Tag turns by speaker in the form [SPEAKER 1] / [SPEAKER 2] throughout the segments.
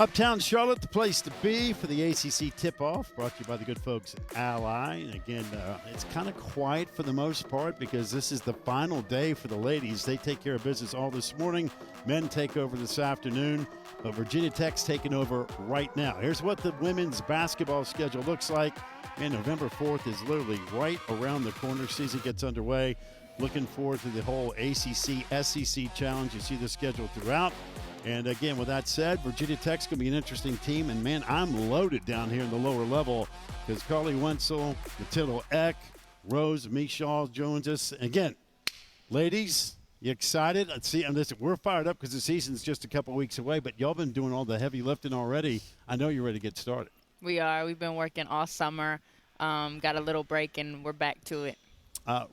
[SPEAKER 1] Uptown Charlotte, the place to be for the ACC Tip-Off, brought to you by the good folks at Ally. And again, it's kind of quiet for the most part because this is the final day for the ladies. They take care of business all this morning. Men take over this afternoon. But Virginia Tech's taking over right now. Here's what the women's basketball schedule looks like. And November 4th is literally right around the corner. Season gets underway. Looking forward to the whole ACC SEC challenge. You see the schedule throughout. And again, with that said, Virginia Tech's going to be an interesting team. And, man, I'm loaded down here in the lower level because Carly Wenzel, Matilda Eck, Rose, Micheaux joins us. Again, ladies, you excited? Let's see. And listen, we're fired up because the season's just a couple weeks away. But y'all been doing all the heavy lifting already. I know you're ready to get started.
[SPEAKER 2] We are. We've been working all summer. Got a little break, and we're back to it.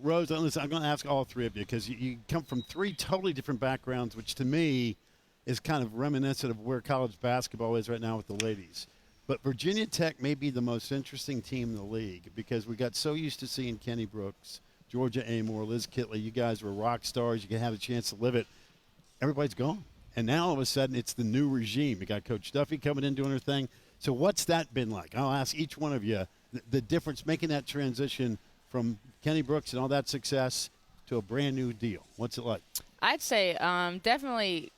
[SPEAKER 1] Rose, listen, I'm going to ask all three of you because you come from three totally different backgrounds, which to me – is kind of reminiscent of where college basketball is right now with the ladies. But Virginia Tech may be the most interesting team in the league because we got so used to seeing Kenny Brooks, Georgia Amore, Liz Kitley. You guys were rock stars. You can have a chance to live it. Everybody's gone. And now all of a sudden it's the new regime. You got Coach Duffy coming in doing her thing. So what's that been like? I'll ask each one of you the difference making that transition from Kenny Brooks and all that success to a brand new deal. What's it like?
[SPEAKER 2] I'd say definitely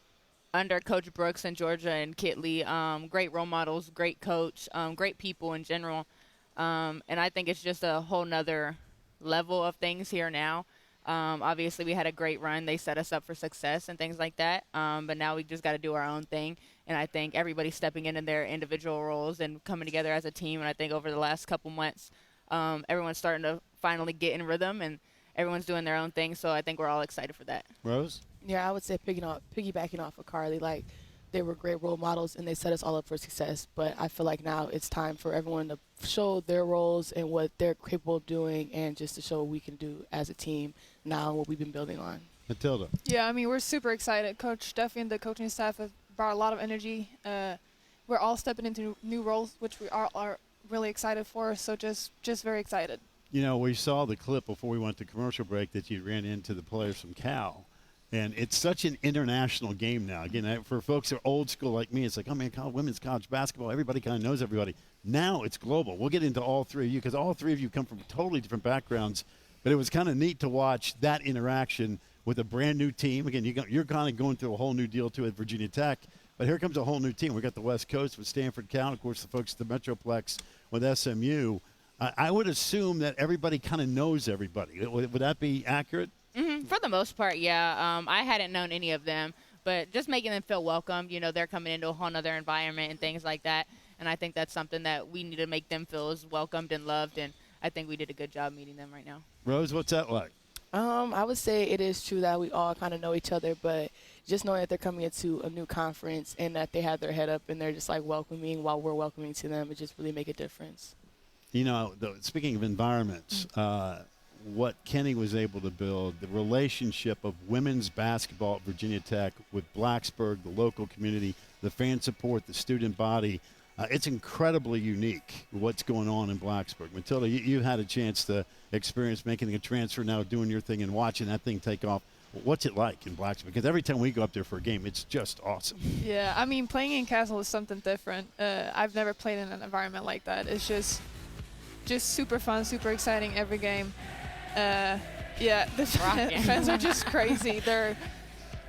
[SPEAKER 2] under Coach Brooks and Georgia and Kitley, great role models, great coach, great people in general. And I think it's just a whole nother level of things here now. Obviously, we had a great run. They set us up for success and things like that. But now we just got to do our own thing. And I think everybody's stepping into their individual roles and coming together as a team. And I think over the last couple months, everyone's starting to finally get in rhythm and everyone's doing their own thing. So I think we're all excited for that.
[SPEAKER 1] Rose?
[SPEAKER 3] Yeah, I would say piggybacking off of Carly, like they were great role models and they set us all up for success. But I feel like now it's time for everyone to show their roles and what they're capable of doing and just to show what we can do as a team now and what we've been building on.
[SPEAKER 1] Matilda.
[SPEAKER 4] Yeah, I mean, we're super excited. Coach Duffy and the coaching staff have brought a lot of energy. We're all stepping into new roles, which we are really excited for. So just very excited.
[SPEAKER 1] You know, we saw the clip before we went to commercial break that you ran into the players from Cal. And it's such an international game now. Again, for folks who are old school like me, it's like, oh, man, women's college basketball, everybody kind of knows everybody. Now it's global. We'll get into all three of you because all three of you come from totally different backgrounds. But it was kind of neat to watch that interaction with a brand-new team. Again, you're kind of going through a whole new deal, too, at Virginia Tech. But here comes a whole new team. We got the West Coast with Stanford, Cal, of course, the folks at the Metroplex with SMU. I would assume that everybody kind of knows everybody. Would that be accurate?
[SPEAKER 2] Mm-hmm. For the most part, yeah. I hadn't known any of them, but just making them feel welcome. You know, they're coming into a whole other environment and things like that. And I think that's something that we need to make them feel as welcomed and loved. And I think we did a good job meeting them right now.
[SPEAKER 1] Rose, what's that like?
[SPEAKER 3] I would say it is true that we all kind of know each other, but just knowing that they're coming into a new conference and that they have their head up and they're just like welcoming while we're welcoming to them, it just really make a difference.
[SPEAKER 1] You know, speaking of environments, what Kenny was able to build, the relationship of women's basketball at Virginia Tech with Blacksburg, the local community, the fan support, the student body, it's incredibly unique what's going on in Blacksburg. Matilda, you had a chance to experience making a transfer, now doing your thing and watching that thing take off. What's it like in Blacksburg? Because every time we go up there for a game, it's just awesome.
[SPEAKER 4] Yeah, I mean, playing in Castle is something different. I've never played in an environment like that. It's just super fun, super exciting every game. Yeah, the fans are just crazy.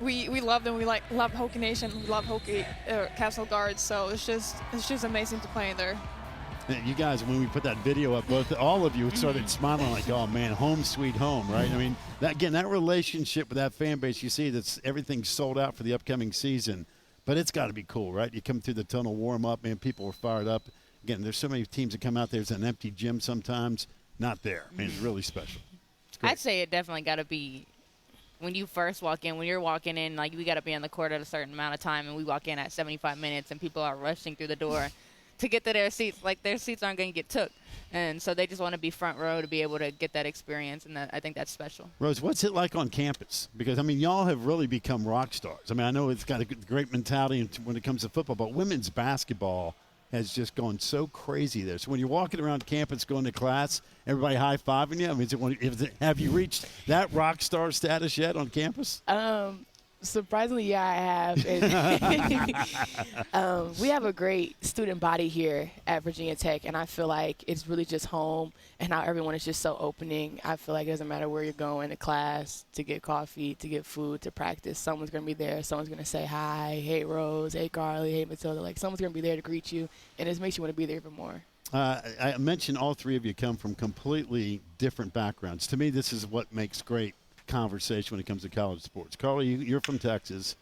[SPEAKER 4] We love them. We love Hokie Nation. We love Hokie Castle Guards. So it's just amazing to play in there.
[SPEAKER 1] You guys, when we put that video up, all of you started smiling like, oh man, home sweet home, right? I mean, that relationship with that fan base, you see that's everything's sold out for the upcoming season, but it's got to be cool, right? You come through the tunnel, warm up, man, people are fired up. Again, there's so many teams that come out there. There's an empty gym sometimes. Not there. I mean, it's really special.
[SPEAKER 2] I'd say it definitely got to be when you first walk in, when you're walking in, like we got to be on the court at a certain amount of time, and we walk in at 75 minutes, and people are rushing through the door to get to their seats. Like their seats aren't going to get took. And so they just want to be front row to be able to get that experience, and I think that's special.
[SPEAKER 1] Rose, what's it like on campus? Because, I mean, y'all have really become rock stars. I mean, I know it's got a great mentality when it comes to football, but women's basketball has just gone so crazy there. So when you're walking around campus going to class, everybody high-fiving you? I mean, have you reached that rock star status yet on campus?
[SPEAKER 3] Surprisingly, yeah, I have. And we have a great student body here at Virginia Tech, and I feel like it's really just home, and how everyone is just so opening. I feel like it doesn't matter where you're going to class, to get coffee, to get food, to practice. Someone's going to be there. Someone's going to say hi, hey, Rose, hey, Carly, hey, Matilda. Like, someone's going to be there to greet you, and it makes you want to be there even more.
[SPEAKER 1] I mentioned all three of you come from completely different backgrounds. To me, this is what makes great conversation when it comes to college sports. Carly, you're from Texas.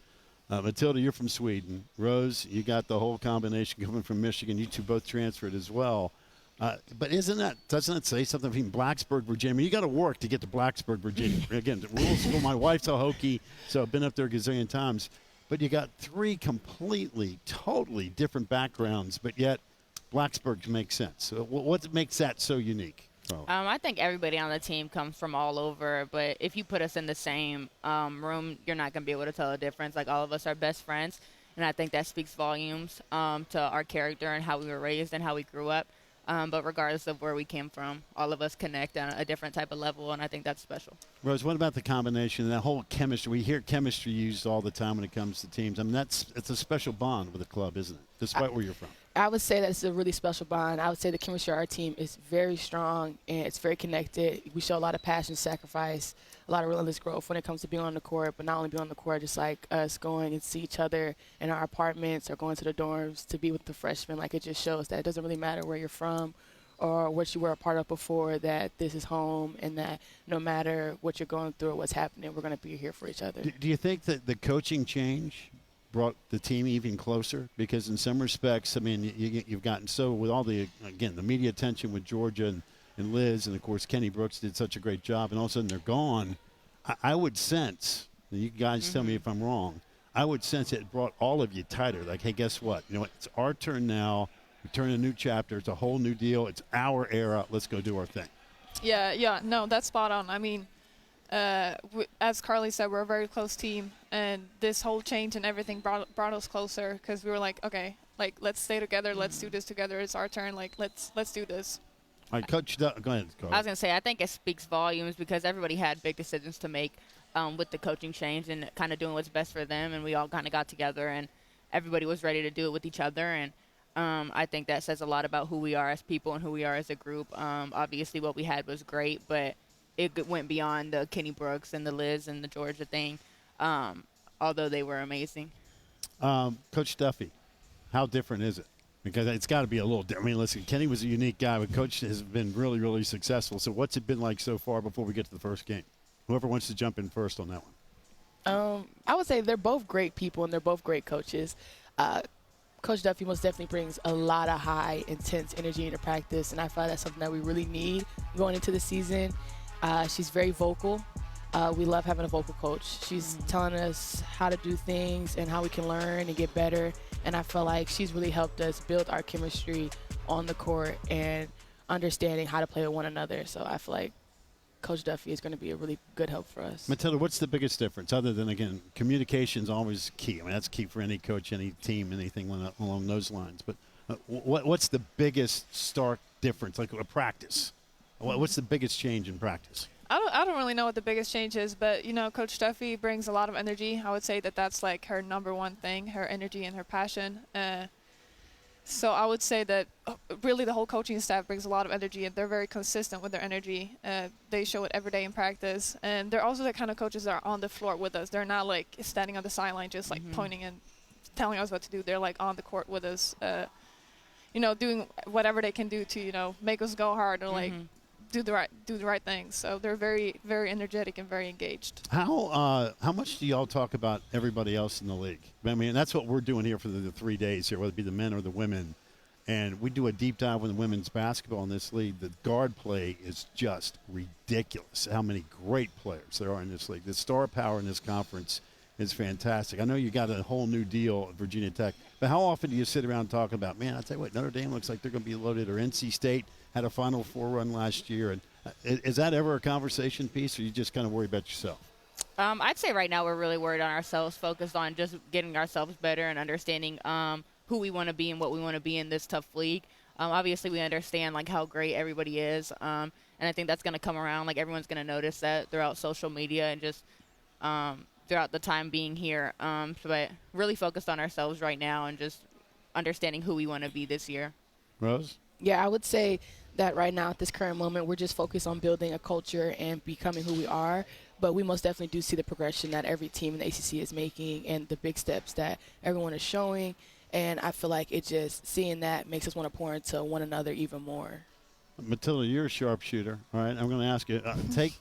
[SPEAKER 1] Matilda, you're from Sweden. Rose, you got the whole combination coming from Michigan. You two both transferred as well. But doesn't that say something from Blacksburg, Virginia? I mean, you got to work to get to Blacksburg, Virginia. Again, the rural school. My wife's a Hokie, so I've been up there a gazillion times. But you got three completely, totally different backgrounds, but yet Blacksburg makes sense. So what makes that so unique?
[SPEAKER 2] I think everybody on the team comes from all over, but if you put us in the same room, you're not going to be able to tell a difference. Like, all of us are best friends, and I think that speaks volumes to our character and how we were raised and how we grew up. But regardless of where we came from, all of us connect on a different type of level, and I think that's special.
[SPEAKER 1] Rose, what about the combination, that whole chemistry? We hear chemistry used all the time when it comes to teams. I mean, it's a special bond with a club, isn't it, despite where you're from?
[SPEAKER 3] I would say that it's a really special bond. I would say the chemistry of our team is very strong, and it's very connected. We show a lot of passion, sacrifice, a lot of relentless growth when it comes to being on the court, but not only being on the court, just like us going and see each other in our apartments or going to the dorms to be with the freshmen. Like, it just shows that it doesn't really matter where you're from or what you were a part of before, that this is home, and that no matter what you're going through or what's happening, we're going to be here for each other.
[SPEAKER 1] Do you think that the coaching change brought the team even closer? Because in some respects, I mean, you've gotten so, with all the, again, the media attention with Georgia and Liz, and of course Kenny Brooks did such a great job, and all of a sudden they're gone. I would sense, you guys tell me if I'm wrong, I would sense it brought all of you tighter. Like, hey, guess what? You know what? It's our turn now. We turn a new chapter. It's a whole new deal. It's our era. Let's go do our thing.
[SPEAKER 4] Yeah, no, that's spot on. I mean, as Carly said, we're a very close team, and this whole change and everything brought us closer, because we were like, okay, like, let's stay together. Let's do this together. It's our turn. Like, let's do this.
[SPEAKER 1] All right, Coach, go ahead, Carly.
[SPEAKER 2] I was going to say, I think it speaks volumes because everybody had big decisions to make with the coaching change and kind of doing what's best for them, and we all kind of got together, and everybody was ready to do it with each other, and I think that says a lot about who we are as people and who we are as a group. Obviously, what we had was great, but it went beyond the Kenny Brooks and the Liz and the Georgia thing, although they were amazing.
[SPEAKER 1] Coach Duffy, how different is it? Because it's got to be a little different. I mean, listen, Kenny was a unique guy, but Coach has been really, really successful. So what's it been like so far before we get to the first game? Whoever wants to jump in first on that one.
[SPEAKER 3] I would say they're both great people, and they're both great coaches. Coach Duffy most definitely brings a lot of high, intense energy into practice, and I find that's something that we really need going into the season. She's very vocal. We love having a vocal coach. She's telling us how to do things and how we can learn and get better, and I feel like she's really helped us build our chemistry on the court and understanding how to play with one another. So I feel like Coach Duffy is going to be a really good help for us.
[SPEAKER 1] Matilda, what's the biggest difference other than, again, communication is always key? I mean, that's key for any coach, any team, anything along those lines. But what's the biggest stark difference, like a practice? What's the biggest change in practice?
[SPEAKER 4] I don't really know what the biggest change is, but, you know, Coach Duffy brings a lot of energy. I would say that that's, like, her number one thing, her energy and her passion. So I would say that really the whole coaching staff brings a lot of energy, and they're very consistent with their energy. They show it every day in practice, and they're also the kind of coaches that are on the floor with us. They're not like standing on the sideline just like pointing and telling us what to do. They're like on the court with us, you know, doing whatever they can do to, you know, make us go hard or like do the right things. So they're very, very energetic and very engaged.
[SPEAKER 1] How much do y'all talk about everybody else in the league? I mean, that's what we're doing here for the 3 days here, whether it be the men or the women. And we do a deep dive with women's basketball in this league. The guard play is just ridiculous. How many great players there are in this league. The star power in this conference is fantastic. I know you got a whole new deal at Virginia Tech, but how often do you sit around and talk about, man, I tell you what, Notre Dame looks like they're going to be loaded, or NC State had a Final Four run last year. And is that ever a conversation piece, or you just kind of worry about yourself?
[SPEAKER 2] I'd say right now we're really worried on ourselves, focused on just getting ourselves better and understanding who we want to be and what we want to be in this tough league. Obviously, we understand like how great everybody is, and I think that's going to come around. Like everyone's going to notice that throughout social media, and just throughout the time being here. But really focused on ourselves right now and just understanding who we want to be this year.
[SPEAKER 1] Rose?
[SPEAKER 3] Yeah, I would say that right now at this current moment, we're just focused on building a culture and becoming who we are. But we most definitely do see the progression that every team in the ACC is making and the big steps that everyone is showing. And I feel like it just seeing that makes us want to pour into one another even more.
[SPEAKER 1] Matilda, you're a sharpshooter. All right, I'm going to ask you,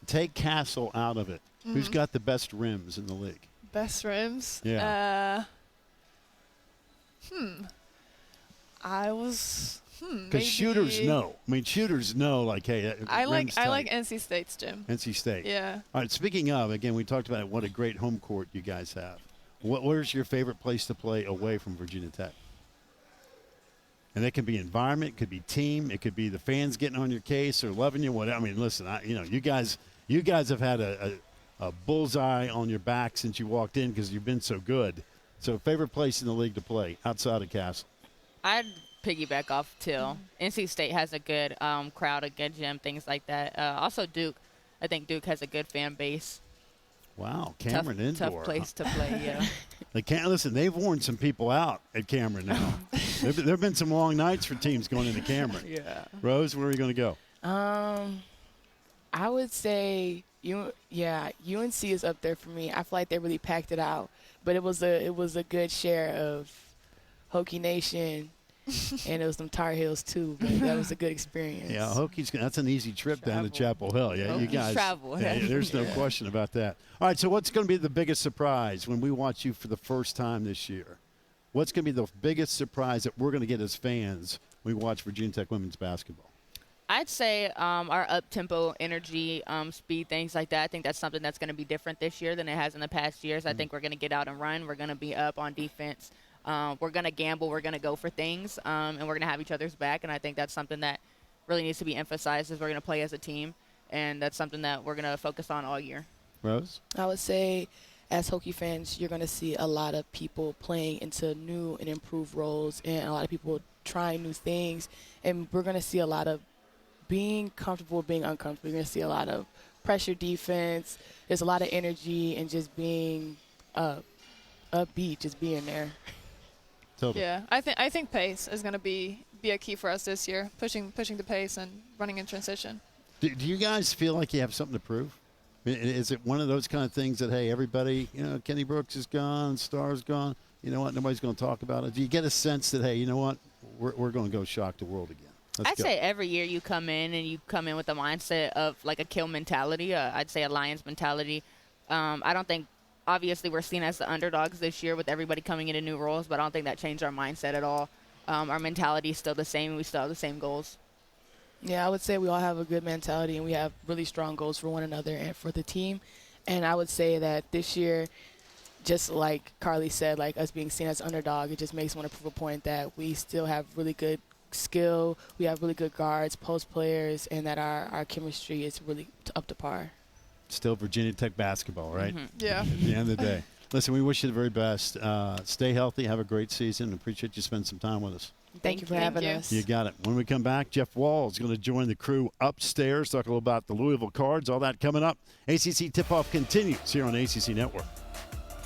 [SPEAKER 1] take Castle out of it. Who's got the best rims in the league?
[SPEAKER 4] Best rims?
[SPEAKER 1] Yeah. Because shooters know. I mean, shooters know, like, hey,
[SPEAKER 4] I
[SPEAKER 1] rim's tight.
[SPEAKER 4] like NC State's gym.
[SPEAKER 1] NC State.
[SPEAKER 4] Yeah.
[SPEAKER 1] All right, speaking of, again, we talked about what a great home court you guys have. Where's your favorite place to play away from Virginia Tech? And it could be environment, it could be team, it could be the fans getting on your case or loving you. Whatever. I mean, listen, you guys have had a bullseye on your back since you walked in because you've been so good. So, favorite place in the league to play outside of Castle?
[SPEAKER 2] I'd piggyback off Till. NC State has a good crowd, a good gym, things like that. Also Duke. I think Duke has a good fan base.
[SPEAKER 1] Wow, Cameron Indoor.
[SPEAKER 2] Tough place to play, yeah.
[SPEAKER 1] Listen, they've worn some people out at Cameron now. there have been some long nights for teams going into Cameron.
[SPEAKER 3] Yeah.
[SPEAKER 1] Rose, where are you going to go?
[SPEAKER 3] I would say UNC is up there for me. I feel like they really packed it out, but it was a good share of Hokie Nation, and it was some Tar Heels too. But that was a good experience.
[SPEAKER 1] Yeah, Hokie's that's an easy trip down to Chapel Hill. Yeah, you
[SPEAKER 2] Hokies
[SPEAKER 1] guys
[SPEAKER 2] travel.
[SPEAKER 1] Yeah, there's no question about that. All right, so what's going to be the biggest surprise when we watch you for the first time this year? What's going to be the biggest surprise that we're going to get as fans when we watch Virginia Tech women's basketball?
[SPEAKER 2] I'd say our up-tempo energy, speed, things like that. I think that's something that's going to be different this year than it has in the past years. I think we're going to get out and run. We're going to be up on defense. We're going to gamble. We're going to go for things, and we're going to have each other's back. And I think that's something that really needs to be emphasized as we're going to play as a team, and that's something that we're going to focus on all year.
[SPEAKER 1] Rose?
[SPEAKER 3] I would say as Hokie fans, you're going to see a lot of people playing into new and improved roles and a lot of people trying new things. And we're going to see a lot of being comfortable, being uncomfortable. You're going to see a lot of pressure defense. There's a lot of energy and just being upbeat, just being there.
[SPEAKER 1] Totally.
[SPEAKER 4] Yeah, I think pace is going to be a key for us this year, pushing the pace and running in transition.
[SPEAKER 1] Do you guys feel like you have something to prove? Is it one of those kind of things that, hey, everybody, Kenny Brooks is gone, Starr's gone, you know what, nobody's going to talk about it? Do you get a sense that, hey, you know what, we're going to go shock the world again?
[SPEAKER 2] I'd say every year you come in with the mindset of like a kill mentality. I'd say a Lions mentality. I don't think, obviously, we're seen as the underdogs this year with everybody coming into new roles, but I don't think that changed our mindset at all. Our mentality is still the same. We still have the same goals.
[SPEAKER 3] Yeah, I would say we all have a good mentality and we have really strong goals for one another and for the team. And I would say that this year, just like Carly said, like us being seen as underdog, it just makes me want to prove a point that we still have really good skill, we have really good guards, post players, and that our chemistry is really up to par.
[SPEAKER 1] Still Virginia Tech basketball, right?
[SPEAKER 2] Mm-hmm.
[SPEAKER 4] Yeah.
[SPEAKER 1] At the end of the day. Listen, we wish you the very best. Stay healthy. Have a great season. Appreciate you spending some time with us.
[SPEAKER 3] Thank you for having us.
[SPEAKER 1] You got it. When we come back, Jeff Wall is going to join the crew upstairs, talk a little about the Louisville Cards, all that coming up. ACC Tip-Off continues here on ACC Network.